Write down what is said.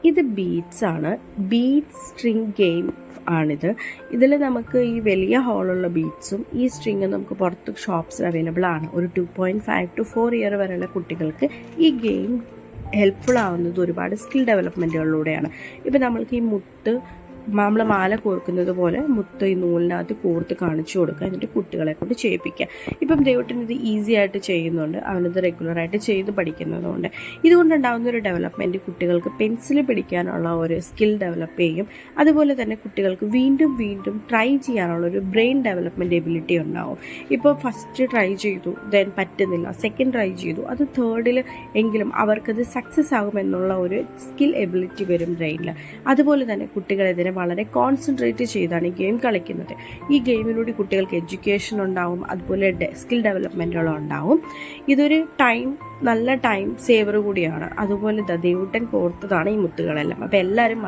ഇത് ബീഡ്സ് ആണ്. Beads string game ആണിത്. ഇതിൽ നമുക്ക് ഈ വലിയ ഹോളുള്ള ബീഡ്സും ഈ സ്ട്രിങ്ങും നമുക്ക് പുറത്ത് ഷോപ്സിൽ അവൈലബിൾ ആണ്. ഒരു 2.5 to 4 ഇയർ വരെയുള്ള കുട്ടികൾക്ക് ഈ ഗെയിം ഹെൽപ്ഫുൾ ആവുന്നത് ഒരുപാട് സ്കിൽ ഡെവലപ്മെൻറ്റുകളിലൂടെയാണ്. ഇപ്പം നമ്മൾക്ക് ഈ മുത്ത് നമ്മൾ മാല കോർക്കുന്നത് പോലെ മുത്ത് ഈ നൂലിനകത്ത് കോർത്ത് കാണിച്ചു കൊടുക്കുക, എന്നിട്ട് കുട്ടികളെ കൊണ്ട് ചെയ്യിപ്പിക്കുക. ഇപ്പം ദേവട്ടൻ ഇത് ഈസി ആയിട്ട് ചെയ്യുന്നുണ്ട്, അവനത് റെഗുലറായിട്ട് ചെയ്ത് പഠിക്കുന്നതുകൊണ്ട്. ഇതുകൊണ്ടുണ്ടാകുന്ന ഒരു ഡെവലപ്മെൻറ്റ് കുട്ടികൾക്ക് പെൻസിൽ പിടിക്കാനുള്ള ഒരു സ്കിൽ ഡെവലപ്പ് ചെയ്യും. അതുപോലെ തന്നെ കുട്ടികൾക്ക് വീണ്ടും വീണ്ടും ട്രൈ ചെയ്യാനുള്ള ഒരു ബ്രെയിൻ ഡെവലപ്മെൻറ്റ് എബിലിറ്റി ഉണ്ടാവും. ഇപ്പോൾ ഫസ്റ്റ് ട്രൈ ചെയ്തു, ദെൻ പറ്റുന്നില്ല, സെക്കൻഡ് ട്രൈ ചെയ്തു, അത് തേർഡിൽ എങ്കിലും അവർക്കത് സക്സസ് ആകുമെന്നുള്ള ഒരു സ്കിൽ എബിലിറ്റി വരും ബ്രെയിനിൽ. അതുപോലെ തന്നെ കുട്ടികളെതിരെ വളരെ കോൺസെൻട്രേറ്റ് ചെയ്താണ് ഈ ഗെയിം കളിക്കുന്നത്. ഈ ഗെയിമിലൂടെ കുട്ടികൾക്ക് എഡ്യൂക്കേഷൻ ഉണ്ടാവും, അതുപോലെ സ്കിൽ ഡെവലപ്മെൻറ്റുകളും ഉണ്ടാവും. ഇതൊരു നല്ല ടൈം സേവർ കൂടിയാണ്. അതുപോലെ ദേവുട്ടൻ കോർത്തതാണ് ഈ മുത്തുകളെല്ലാം. അപ്പോൾ എല്ലാവരും